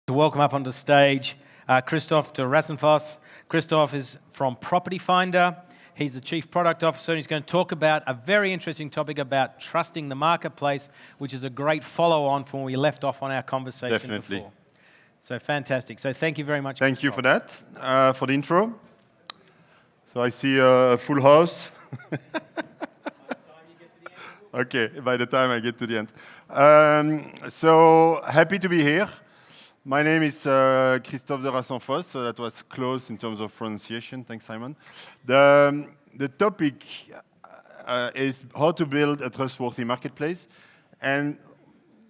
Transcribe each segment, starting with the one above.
To welcome up onto stage Christophe to Rassenfosse. Christophe is from Property Finder. He's the Chief Product Officer, and he's going to talk about a very interesting topic about trusting the marketplace, which is a great follow-on from where we left off on our conversation before. So fantastic. So thank you very much. Thank you for that, for the intro. So I see a full house. Okay, by the time I get to the end. So happy to be here. My name is Christophe de Rassenfosse, so that was close in terms of pronunciation. Thanks, Simon. The topic is how to build a trustworthy marketplace. And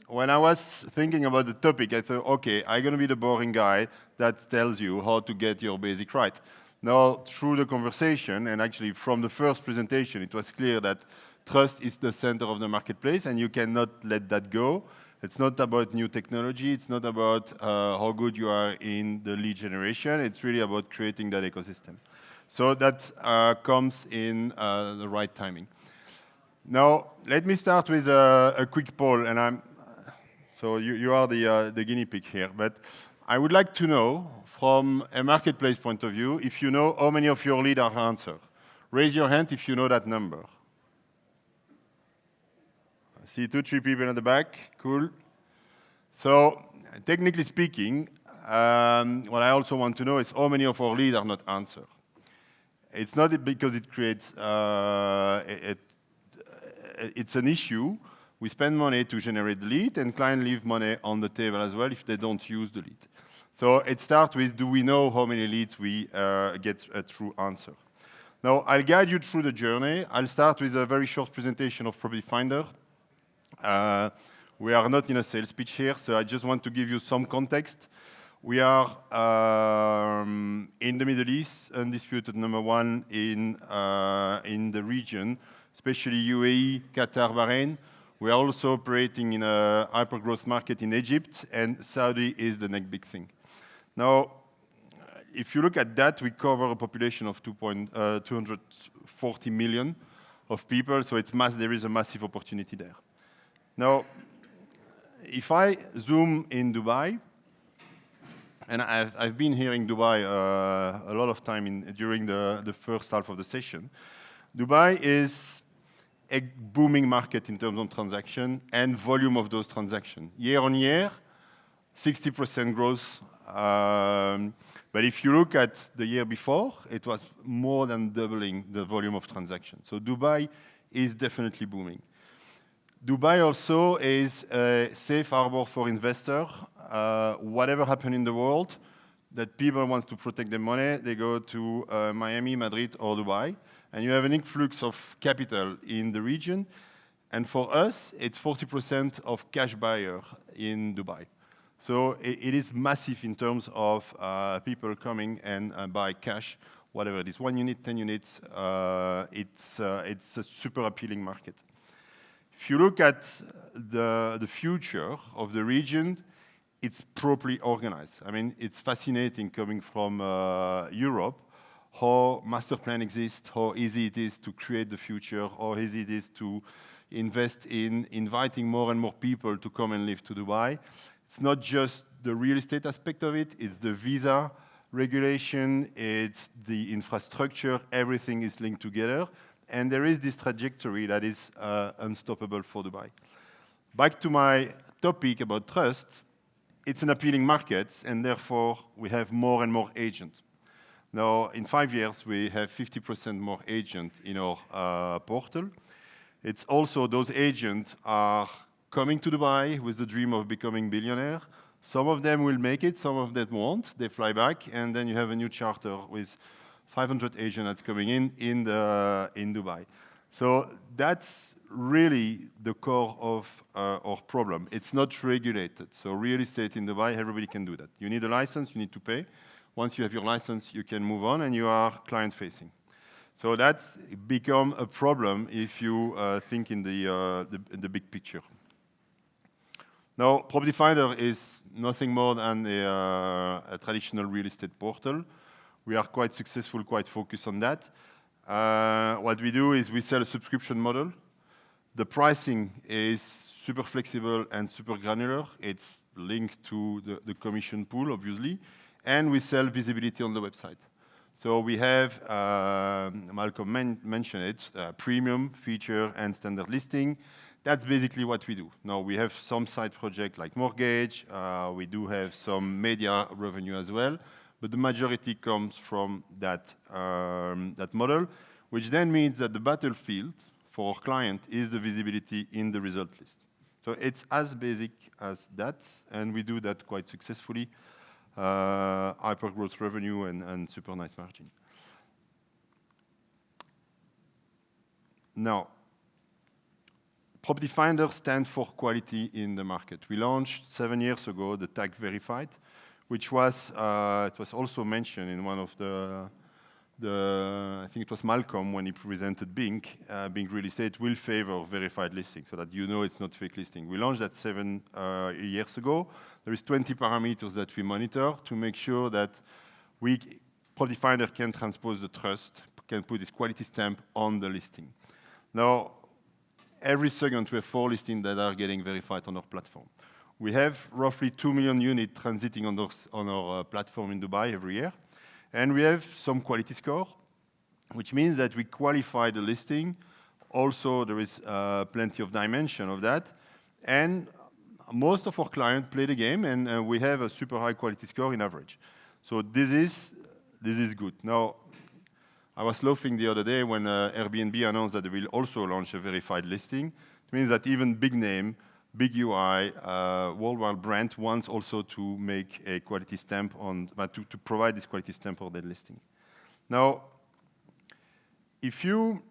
when I was thinking about the topic, I thought, okay, I'm going to be the boring guy that tells you how to get your basic right. Now, through the conversation, and actually from the first presentation, it was clear that trust is the center of the marketplace, and you cannot let that go. It's not about new technology. It's not about how good you are in the lead generation. It's really about creating that ecosystem. So that comes in the right timing. Now, let me start with a quick poll, and so you are the guinea pig here. But I would like to know, from a marketplace point of view, if you know how many of your leads are answered. Raise your hand if you know that number. I see 2, 3 people in the back. Cool. So, technically speaking, what I also want to know is how many of our leads are not answered. It's not because it creates, it's an issue. We spend money to generate the lead, and clients leave money on the table as well if they don't use the lead. So it starts with, do we know how many leads we get a true answer? Now, I'll guide you through the journey. I'll start with a very short presentation of Property Finder. We are not in a sales pitch here, so I just want to give you some context. We are in the Middle East, undisputed number one in the region, especially UAE, Qatar, Bahrain. We are also operating in a hyper-growth market in Egypt, and Saudi is the next big thing. Now, if you look at that, we cover a population of 240 million of people, so there is a massive opportunity there. Now, if I zoom in Dubai, and I've been here in Dubai a lot of time during the first half of the session, Dubai is a booming market in terms of transaction and volume of those transactions. Year on year, 60% growth. But if you look at the year before, it was more than doubling the volume of transactions. So Dubai is definitely booming. Dubai also is a safe harbor for investors. Whatever happens in the world, that people want to protect their money, they go to Miami, Madrid, or Dubai. And you have an influx of capital in the region. And for us, it's 40% of cash buyer in Dubai. So it is massive in terms of people coming and buy cash, whatever it is, 1 unit, 10 units. It's a super appealing market. If you look at the future of the region, it's properly organized. I mean, it's fascinating coming from Europe, how master plan exists, how easy it is to create the future, how easy it is to invest in inviting more and more people to come and live to Dubai. It's not just the real estate aspect of it, it's the visa regulation, it's the infrastructure, everything is linked together. And there is this trajectory that is unstoppable for Dubai. Back to my topic about trust, it's an appealing market, and therefore we have more and more agents. Now, in 5 years, we have 50% more agents in our portal. It's also those agents are coming to Dubai with the dream of becoming billionaire. Some of them will make it, some of them won't. They fly back, and then you have a new charter with 500 agents that's coming in Dubai. So that's really the core of our problem. It's not regulated. So real estate in Dubai, everybody can do that. You need a license, you need to pay. Once you have your license, you can move on, and you are client-facing. So that's become a problem if you think in the big picture. Now, Property Finder is nothing more than a traditional real estate portal. We are quite successful, quite focused on that. What we do is we sell a subscription model. The pricing is super flexible and super granular. It's linked to the commission pool, obviously, and we sell visibility on the website. So we have, Malcolm mentioned it, premium, feature, and standard listing. That's basically what we do. Now, we have some side projects like mortgage. We do have some media revenue as well. But the majority comes from that model, which then means that the battlefield for our client is the visibility in the result list. So it's as basic as that, and we do that quite successfully. Hyper growth revenue and super nice margin. Now, Property Finder stands for quality in the market. We launched 7 years ago the tag verified, which was it was also mentioned in one of I think it was Malcolm when he presented Bing Real Estate will favor verified listing so that you know it's not fake listing. We launched that 7 years ago. There is 20 parameters that we monitor to make sure that Property Finder can transpose the trust, can put this quality stamp on the listing. Now, every second we have 4 listings that are getting verified on our platform. We have roughly 2 million units transiting on our platform in Dubai every year. And we have some quality score, which means that we qualify the listing. Also, there is plenty of dimension of that. And most of our clients play the game, and we have a super high quality score in average. So this is good. Now, I was laughing the other day when Airbnb announced that they will also launch a verified listing. It means that even big name, big UI, worldwide brand wants also to make a quality stamp on, to provide this quality stamp on their listing. Now, if you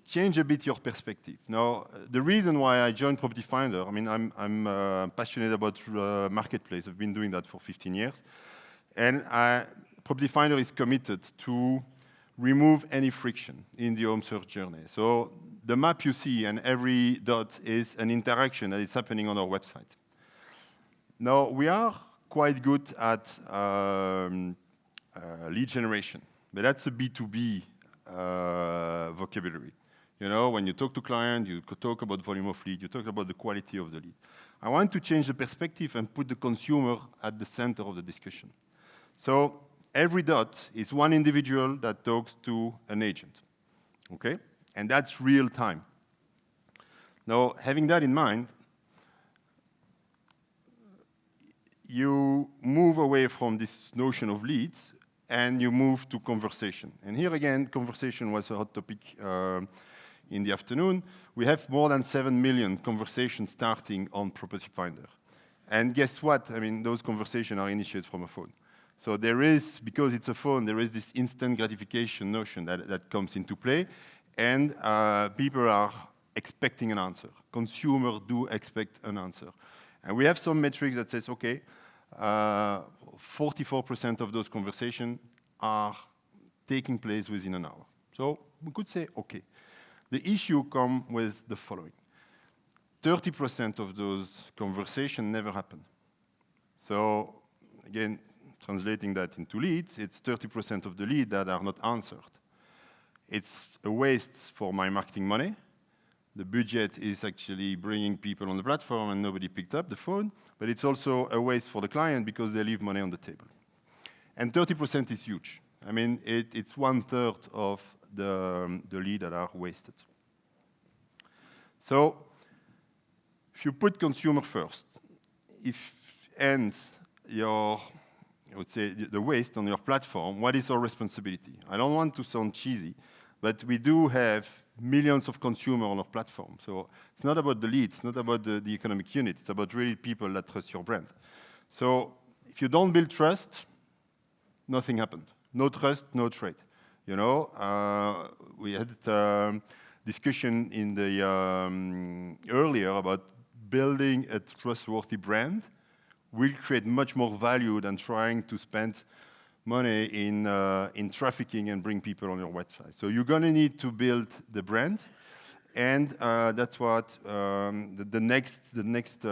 change a bit your perspective. Now, the reason why I joined Property Finder, I mean, I'm passionate about marketplace. I've been doing that for 15 years. And Property Finder is committed to remove any friction in the home search journey. So the map you see and every dot is an interaction that is happening on our website. Now, we are quite good at lead generation, but that's a B2B vocabulary. You know, when you talk to client, you talk about volume of lead, you talk about the quality of the lead. I want to change the perspective and put the consumer at the center of the discussion. So every dot is one individual that talks to an agent, okay? And that's real time. Now, having that in mind, you move away from this notion of leads and you move to conversation. And here again, conversation was a hot topic in the afternoon. We have more than 7 million conversations starting on Property Finder. And guess what? I mean, those conversations are initiated from a phone. So there is, because it's a phone, there is this instant gratification notion that comes into play, and people are expecting an answer. Consumers do expect an answer. And we have some metrics that says, okay, 44% of those conversations are taking place within an hour. So we could say, okay. The issue comes with the following. 30% of those conversations never happen. So again, translating that into leads, it's 30% of the leads that are not answered. It's a waste for my marketing money. The budget is actually bringing people on the platform and nobody picked up the phone, but it's also a waste for the client because they leave money on the table. And 30% is huge. I mean, it's 1/3 of the leads that are wasted. So if you put consumer first, and I would say the waste on your platform, what is our responsibility? I don't want to sound cheesy, but we do have millions of consumers on our platform. So it's not about the leads, it's not about the economic unit, it's about really people that trust your brand. So if you don't build trust, nothing happened. No trust, no trade. You know, we had a discussion in the earlier about building a trustworthy brand will create much more value than trying to spend money in trafficking and bring people on your website. So you're going to need to build the brand, and that's what the next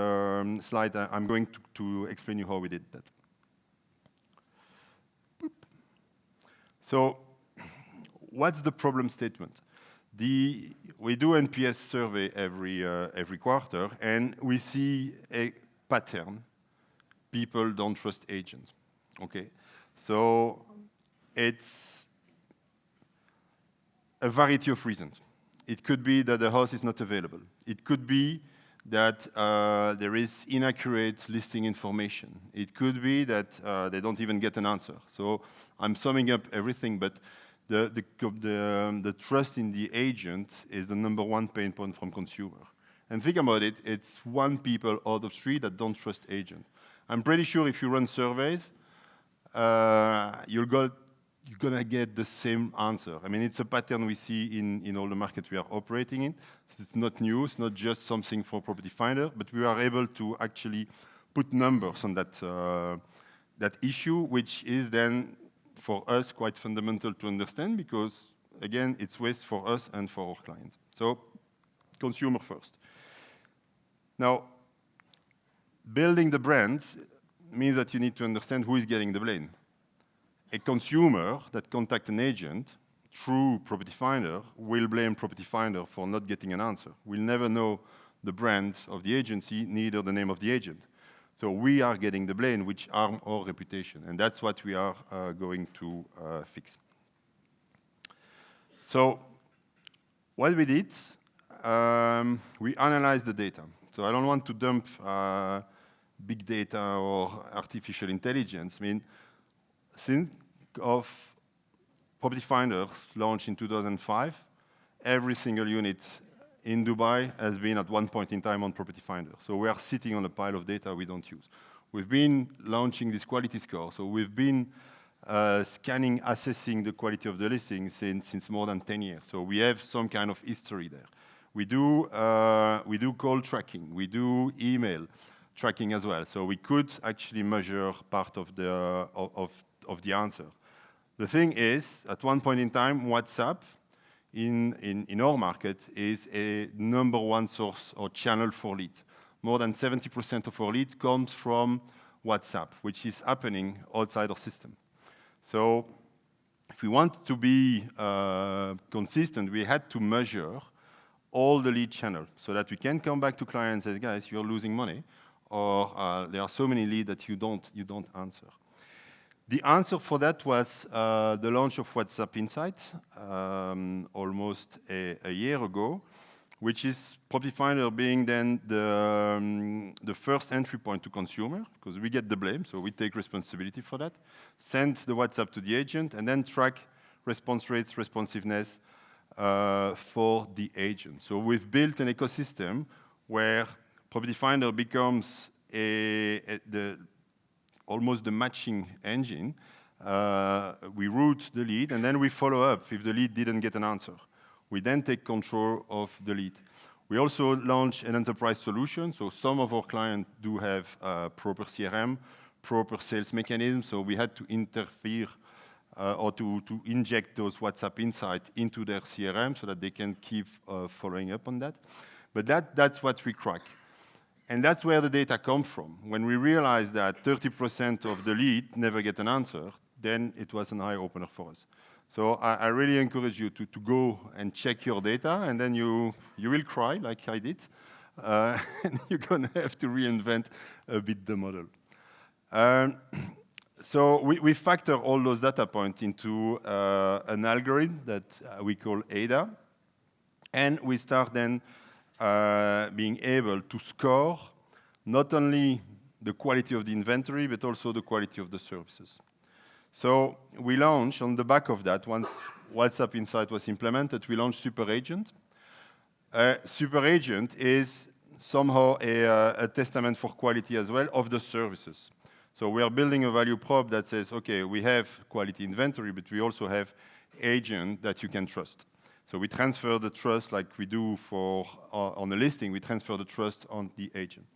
slide I'm going to explain you how we did that. Boop. So what's the problem statement? We do NPS survey every quarter, and we see a pattern. People don't trust agents. Okay, so it's a variety of reasons. It could be that the house is not available. It could be that there is inaccurate listing information. It could be that they don't even get an answer. So I'm summing up everything, but the trust in the agent is the #1 pain point from consumer. And think about it, it's 1 people out of 3 that don't trust agent. I'm pretty sure if you run surveys, you're gonna get the same answer. I mean, it's a pattern we see in all the markets we are operating in. It's not new, it's not just something for Property Finder, but we are able to actually put numbers on that issue, which is then, for us, quite fundamental to understand because, again, it's waste for us and for our clients. So, consumer first. Now, building the brand means that you need to understand who is getting the blame. A consumer that contacts an agent through Property Finder will blame Property Finder for not getting an answer. We'll never know the brand of the agency, neither the name of the agent. So we are getting the blame, which harm our reputation, and that's what we are going to fix. So what we did, we analyzed the data. So I don't want to dump big data or artificial intelligence. I mean, think of Property Finder's launch in 2005. Every single unit in Dubai has been at one point in time on Property Finder. So we are sitting on a pile of data we don't use. We've been launching this quality score. So we've been scanning, assessing the quality of the listing since more than 10 years. So we have some kind of history there. We do call tracking. We do email tracking as well. So we could actually measure part of the answer. The thing is, at one point in time, WhatsApp in our market is a #1 source or channel for lead. More than 70% of our leads comes from WhatsApp, which is happening outside our system. So if we want to be consistent, we had to measure all the lead channels so that we can come back to clients and say, guys, you're losing money, or there are so many leads that you don't answer. The answer for that was the launch of WhatsApp Insight almost a year ago, which is Property Finder being then the first entry point to consumer, because we get the blame, so we take responsibility for that, send the WhatsApp to the agent, and then track response rates, responsiveness for the agent. So we've built an ecosystem where Property Finder becomes almost the matching engine. We route the lead, and then we follow up if the lead didn't get an answer. We then take control of the lead. We also launch an enterprise solution. So some of our clients do have proper CRM, proper sales mechanisms. So we had to interfere or to inject those WhatsApp insights into their CRM so that they can keep following up on that. But that's what we crack. And that's where the data comes from. When we realized that 30% of the lead never get an answer, then it was an eye-opener for us. So I really encourage you to go and check your data, and then you will cry like I did. And you're going to have to reinvent a bit the model. So we factor all those data points into an algorithm that we call ADA. And we start then being able to score not only the quality of the inventory, but also the quality of the services. So we launched, on the back of that, once WhatsApp Insight was implemented, we launched Super Agent. Super Agent is somehow a testament for quality as well of the services. So we are building a value prop that says, okay, we have quality inventory, but we also have agent that you can trust. So we transfer the trust like we do on a listing, we transfer the trust on the agent.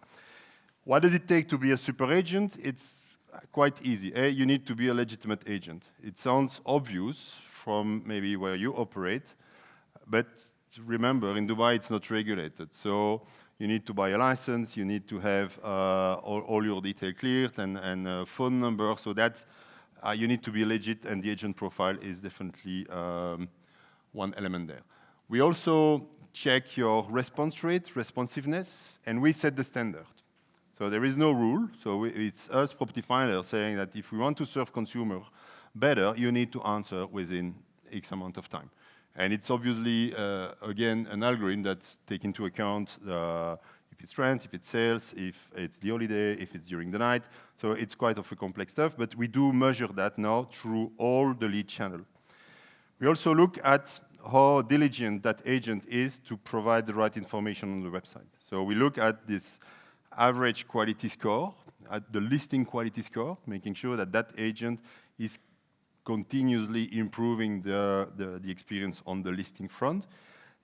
What does it take to be a super agent? It's quite easy. You need to be a legitimate agent. It sounds obvious from maybe where you operate, but remember, in Dubai, it's not regulated. So you need to buy a license, you need to have all your details cleared and a phone number. So that's, you need to be legit, and the agent profile is definitely one element there. We also check your response rate, responsiveness, and we set the standard. So there is no rule. So it's us, Property Finder, saying that if we want to serve consumers better, you need to answer within X amount of time. And it's obviously, again, an algorithm that takes into account if it's rent, if it's sales, if it's the holiday, if it's during the night. So it's quite of a complex stuff, but we do measure that now through all the lead channel. We also look at how diligent that agent is to provide the right information on the website. So we look at this average quality score, at the listing quality score, making sure that that agent is continuously improving the experience on the listing front.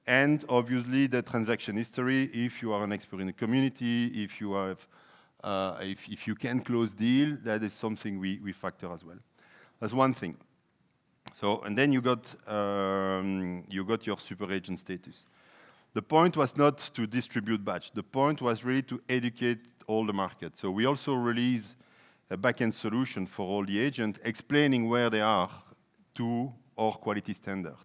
And obviously the transaction history, if you are an expert in the community, if you have, if you can close deal, that is something we factor as well. That's one thing. So, and then you got your super agent status. The point was not to distribute badge. The point was really to educate all the market. So we also release a back-end solution for all the agents, explaining where they are to our quality standard.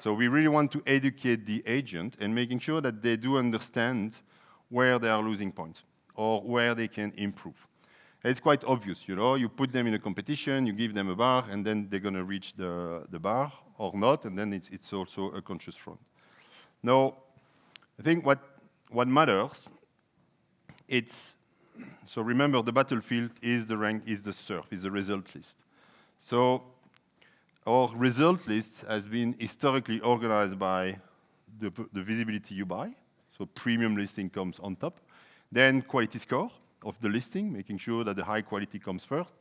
So we really want to educate the agent and making sure that they do understand where they are losing points or where they can improve. It's quite obvious, you know, you put them in a competition, you give them a bar, and then they're going to reach the bar or not, and then it's also a conscious front. Now, I think what matters, so remember the battlefield is the rank, is the SERP, is the result list. So our result list has been historically organized by the visibility you buy, so premium listing comes on top, then quality score of the listing, making sure that the high quality comes first,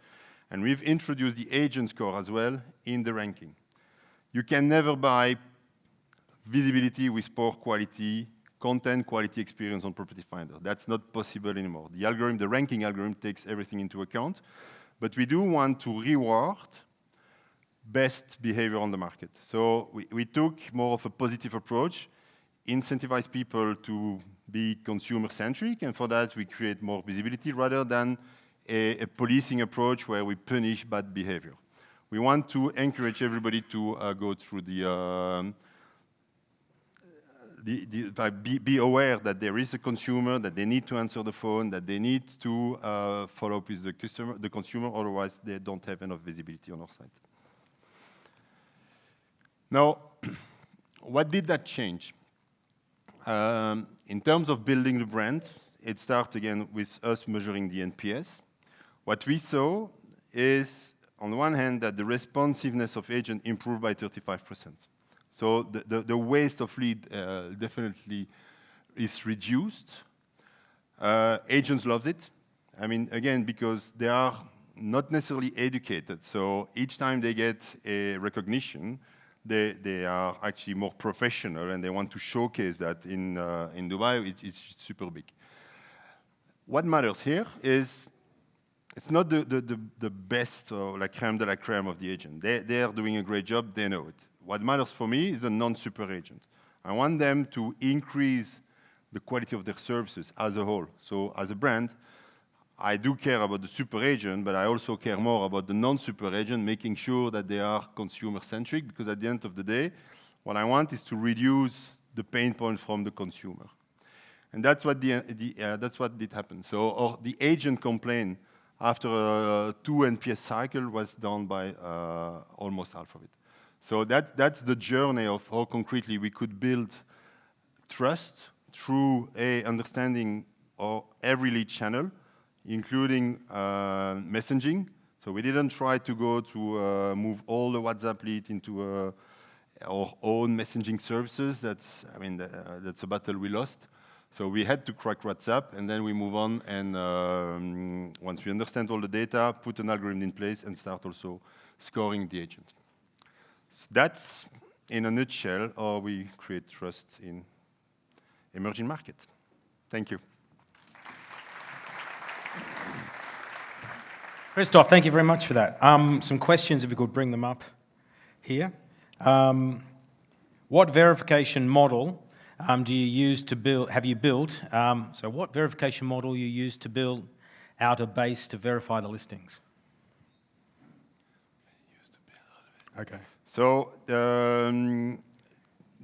and we've introduced the agent score as well in the ranking. You can never buy visibility with poor quality, content quality experience on Property Finder. That's not possible anymore. The algorithm, the ranking algorithm takes everything into account, but we do want to reward best behavior on the market. So we took more of a positive approach, incentivize people to be consumer-centric, and for that we create more visibility rather than a policing approach where we punish bad behavior. We want to encourage everybody to go through be aware that there is a consumer, that they need to answer the phone, that they need to follow up with the consumer, otherwise they don't have enough visibility on our site. Now, what did that change? In terms of building the brand, it starts again with us measuring the NPS. What we saw is, on the one hand, that the responsiveness of agent improved by 35%. So the waste of lead definitely is reduced. Agents love it. I mean, again, because they are not necessarily educated. So each time they get a recognition, they are actually more professional, and they want to showcase that in Dubai. It's super big. What matters here is it's not the best or la crème de la crème of the agent. They are doing a great job. They know it. What matters for me is the non-super agent. I want them to increase the quality of their services as a whole. So as a brand, I do care about the super agent, but I also care more about the non-super agent, making sure that they are consumer-centric, because at the end of the day, what I want is to reduce the pain point from the consumer. And that's what that's what did happen. So the agent complaint after a 2 NPS cycle was down by almost half of it. So that's the journey of how concretely we could build trust through understanding of every lead channel, including messaging. So we didn't try to go to move all the WhatsApp lead into our own messaging services. That's a battle we lost. So we had to crack WhatsApp, and then we move on, and once we understand all the data, put an algorithm in place and start also scoring the agent. So that's, in a nutshell, how we create trust in emerging markets. Thank you. Christophe, thank you very much for that. Some questions, if we could bring them up here. What verification model do you use to build? Have you built? So, what verification model you use to build out a base to verify the listings? I used to build out of it. Okay. So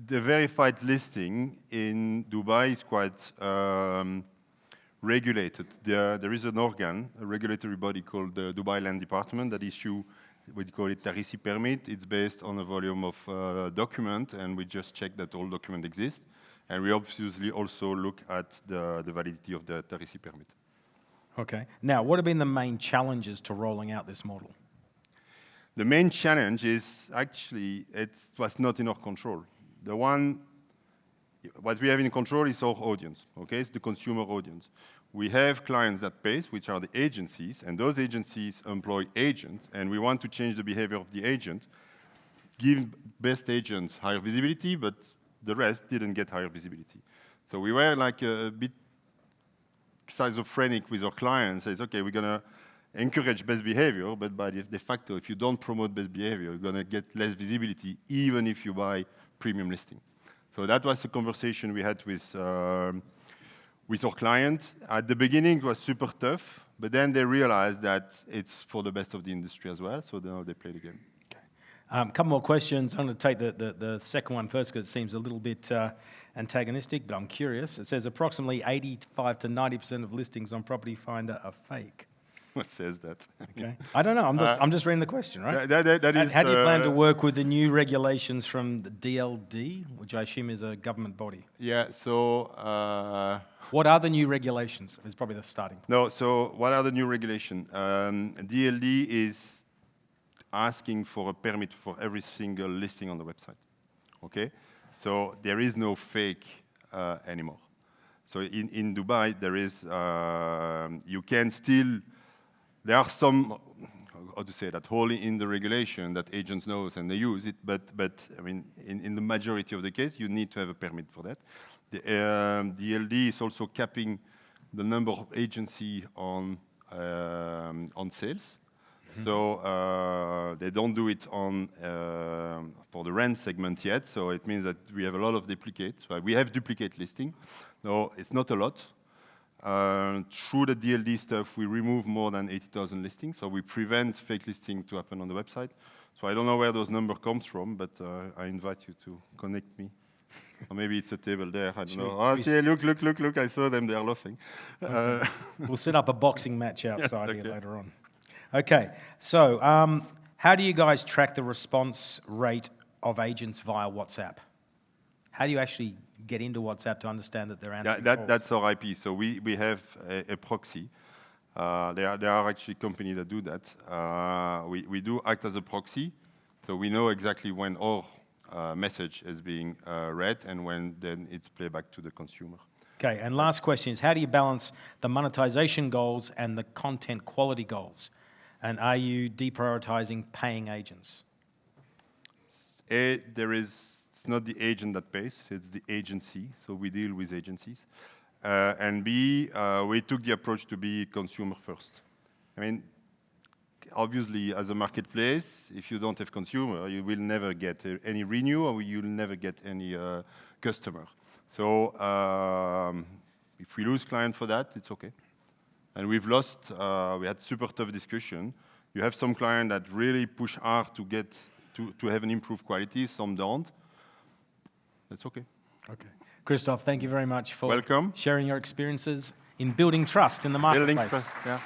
the verified listing in Dubai is quite regulated. There is an organ, a regulatory body called the Dubai Land Department that issue, we call it Tarici permit. It's based on a volume of document, and we just check that all documents exist. And we obviously also look at the validity of the Tarici permit. Okay. Now, what have been the main challenges to rolling out this model? The main challenge is actually it was not in our control. What we have in control is our audience, okay? It's the consumer audience. We have clients that pay, which are the agencies, and those agencies employ agents, and we want to change the behavior of the agent, give best agents higher visibility, but the rest didn't get higher visibility. So we were like a bit schizophrenic with our clients, says, okay, we're gonna encourage best behavior, but by de facto, if you don't promote best behavior, you're gonna get less visibility, even if you buy premium listing. So that was the conversation we had with our client. At the beginning, it was super tough, but then they realized that it's for the best of the industry as well, so now they play the game. Okay. Couple more questions. I'm going to take the second one first because it seems a little bit antagonistic, but I'm curious. It says approximately 85 to 90% of listings on Property Finder are fake. What says that? Okay. I don't know. I'm just reading the question, right? That is how do you plan to work with the new regulations from the DLD, which I assume is a government body? Yeah, so... what are the new regulations? Is probably the starting point. No, so what are the new regulations? DLD is asking for a permit for every single listing on the website, okay? So there is no fake anymore. So in Dubai, there is, you can still... There are some, how to say that, wholly in the regulation that agents know and they use it, but I mean, in the majority of the case, you need to have a permit for that. The DLD is also capping the number of agency on sales. Mm-hmm. So they don't do it on for the rent segment yet, so it means that we have a lot of duplicates. We have duplicate listing. No, it's not a lot. Through the DLD stuff, we remove more than 80,000 listings, so we prevent fake listing to happen on the website. So I don't know where those numbers comes from, but I invite you to connect me. Or maybe it's a table there, I don't know. Oh, see, look, I saw them, they're laughing. Okay. We'll set up a boxing match outside yes, here later on. Okay, so how do you guys track the response rate of agents via WhatsApp? How do you actually get into WhatsApp to understand that they're answering calls? That's our IP. So we have a proxy. There are actually companies that do that. We do act as a proxy, so we know exactly when our message is being read and when then it's played back to the consumer. Okay, and last question is, how do you balance the monetization goals and the content quality goals? And are you deprioritizing paying agents? It's not the agent that pays, it's the agency, so we deal with agencies. And B, we took the approach to be consumer first. I mean, obviously, as a marketplace, if you don't have consumer, you will never get any renew or you'll never get any customer. So if we lose client for that, it's okay. And we've lost, we had super tough discussion. You have some client that really push hard to get to have an improved quality, some don't. That's okay. Okay. Christophe, thank you very much for Welcome. sharing your experiences in building trust in the marketplace. Building trust, yeah.